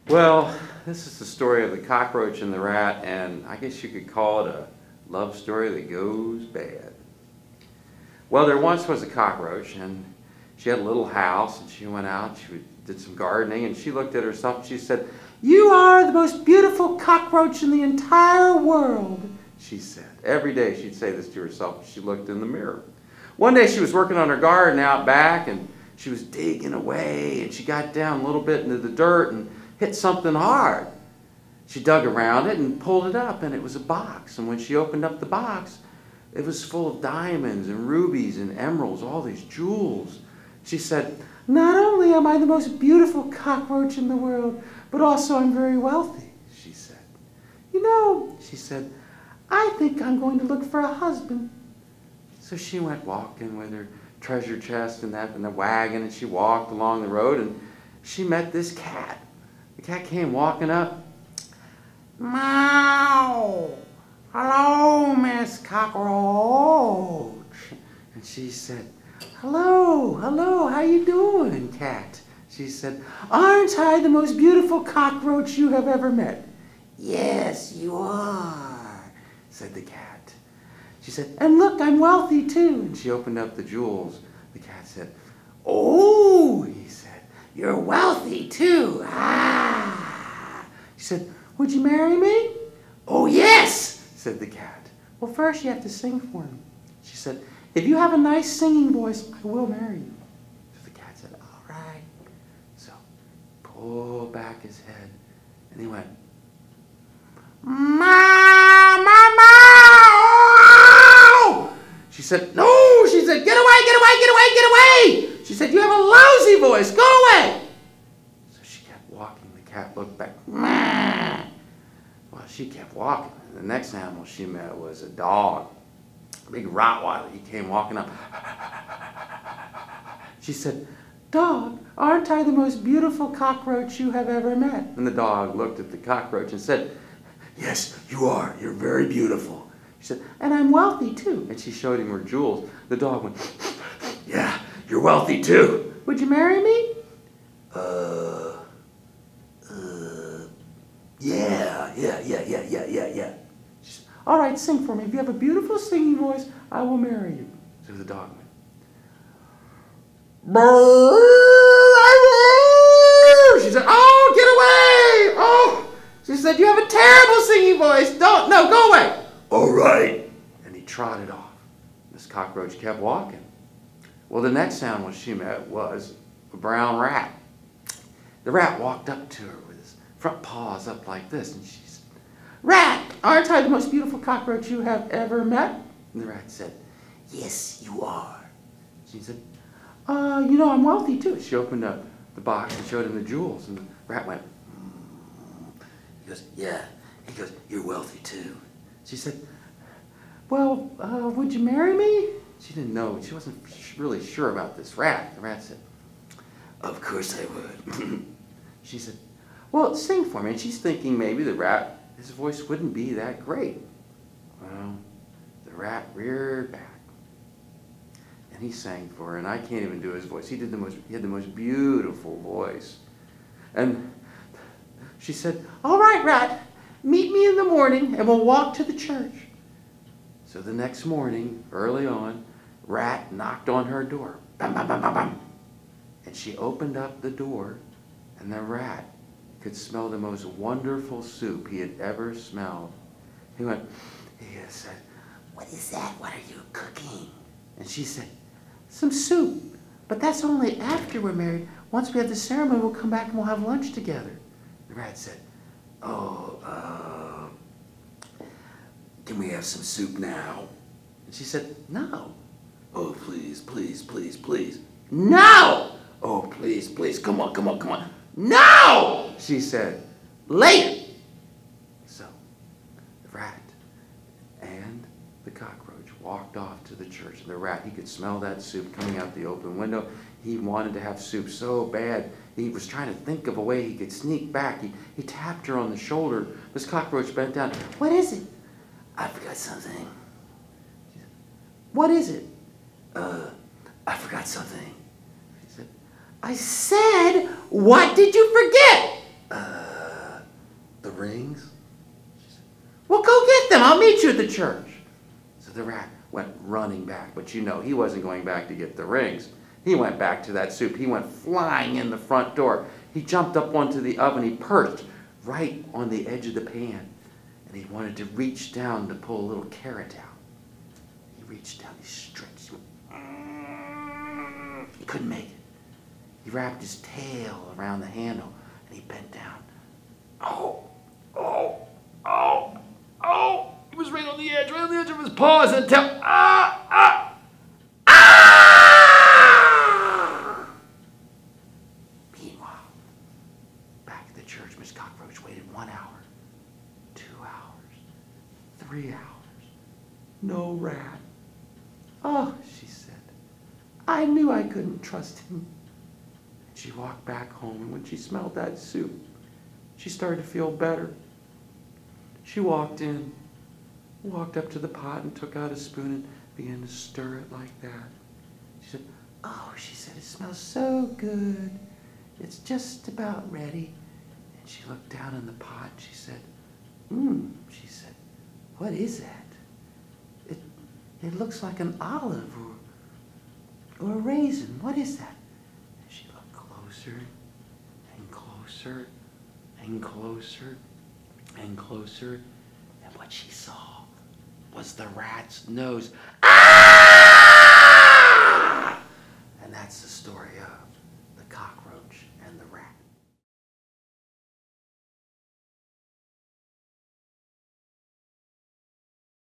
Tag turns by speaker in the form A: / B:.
A: Well, this is the story of the cockroach and the rat, and I guess you could call it a love story that goes bad. Well, there once was a cockroach, and she had a little house, and she went out, she did some gardening, and she looked at herself, and she said, "You are the most beautiful cockroach in the entire world," she said. Every day she'd say this to herself as she looked in the mirror. One day she was working on her garden out back, and she was digging away, and she got down a little bit into the dirt and hit something hard. She dug around it and pulled it up, and it was a box. And when she opened up the box, it was full of diamonds and rubies and emeralds, all these jewels. She said, "Not only am I the most beautiful cockroach in the world, but also I'm very wealthy," she said. "You know," she said, "I think I'm going to look for a husband." So she went walking with her treasure chest and the wagon, and she walked along the road, and she met this cat. The cat came walking up. "Meow! Hello, Miss Cockroach." And she said, "Hello, hello, how you doing, cat?" She said, "Aren't I the most beautiful cockroach you have ever met?" "Yes, you are," said the cat. She said, "And look, I'm wealthy too." And she opened up the jewels. The cat said, "Oh," he said, "you're wealthy too. Ah." She said, "Would you marry me?" "Oh, yes," said the cat. "Well, first you have to sing for me." She said, "If you have a nice singing voice, I will marry you." So the cat said, "All right." So pulled back his head, and he went, "Ma, ma, ma." She said, "No," she said, "get away, get away, get away, get away." She said, "You have a lousy voice, go away." So she kept walking. The cat looked back. "Meh." Well, she kept walking. The next animal she met was a dog, a big Rottweiler. He came walking up. She said, "Dog, aren't I the most beautiful cockroach you have ever met?" And the dog looked at the cockroach and said, "Yes, you are. You're very beautiful." She said, "And I'm wealthy too." And she showed him her jewels. The dog went, "Yeah, you're wealthy too. Would you marry me?" Yeah. She said, "All right, sing for me. If you have a beautiful singing voice, I will marry you." So the dog went, "Brrr." She said, "Oh, get away. Oh." She said, "You have a terrible singing voice. No, go away." "All right." And he trotted off. This cockroach kept walking. Well, the next animal she met was a brown rat. The rat walked up to her with his front paws up like this, and she said, "Rat, aren't I the most beautiful cockroach you have ever met?" And the rat said, "Yes, you are." She said, "You know, I'm wealthy too." She opened up the box and showed him the jewels, and the rat went, He goes, "Yeah." He goes, "You're wealthy too." She said, "Well, would you marry me?" She didn't know. She wasn't really sure about this rat. The rat said, "Of course I would." She said, "Well, sing for me." And she's thinking maybe the rat, his voice wouldn't be that great. Well, the rat reared back, and he sang for her, and I can't even do his voice. He had the most beautiful voice. And she said, "All right, rat, meet me in the morning, and we'll walk to the church." So the next morning, early on, Rat knocked on her door. Bam, bam, bam, bam, bam. And she opened up the door, and the rat could smell the most wonderful soup he had ever smelled. He said, "What is that? What are you cooking?" And she said, "Some soup. But that's only after we're married. Once we have the ceremony, we'll come back and we'll have lunch together." The rat said, "Can we have some soup now?" And she said, "No." "Oh, please, please, please, please." "No!" "Oh, please, please, come on, come on, come on." "No!" she said. "Later." So the rat and the cockroach walked off to the church. And the rat, he could smell that soup coming out the open window. He wanted to have soup so bad. He was trying to think of a way he could sneak back. He tapped her on the shoulder. This cockroach bent down. "What is it?" "I forgot something." She said, "What is it?" "I forgot something." She said, "I said, what did you forget?" I'll meet you at the church. So the rat went running back, but you know he wasn't going back to get the rings. He went back to that soup. He went flying in the front door. He jumped up onto the oven. He perched right on the edge of the pan, and he wanted to reach down to pull a little carrot out. He reached down, he stretched. He couldn't make it. He wrapped his tail around the handle, and he bent down. Oh, oh, oh, oh. He was right on the edge of his paws and tail. Ah, ah, ah! Meanwhile, back at the church, Miss Cockroach waited 1 hour, 2 hours, 3 hours. No rat. Oh, she said, I knew I couldn't trust him. And she walked back home, and when she smelled that soup, she started to feel better. She walked in, walked up to the pot and took out a spoon and began to stir it like that. She said, oh, she said, it smells so good. It's just about ready. And she looked down in the pot and she said, she said, what is that? It looks like an olive or a raisin. What is that? And she looked closer and closer and closer and closer. And what she saw was the rat's nose. Ah! And that's the story of the cockroach and the rat.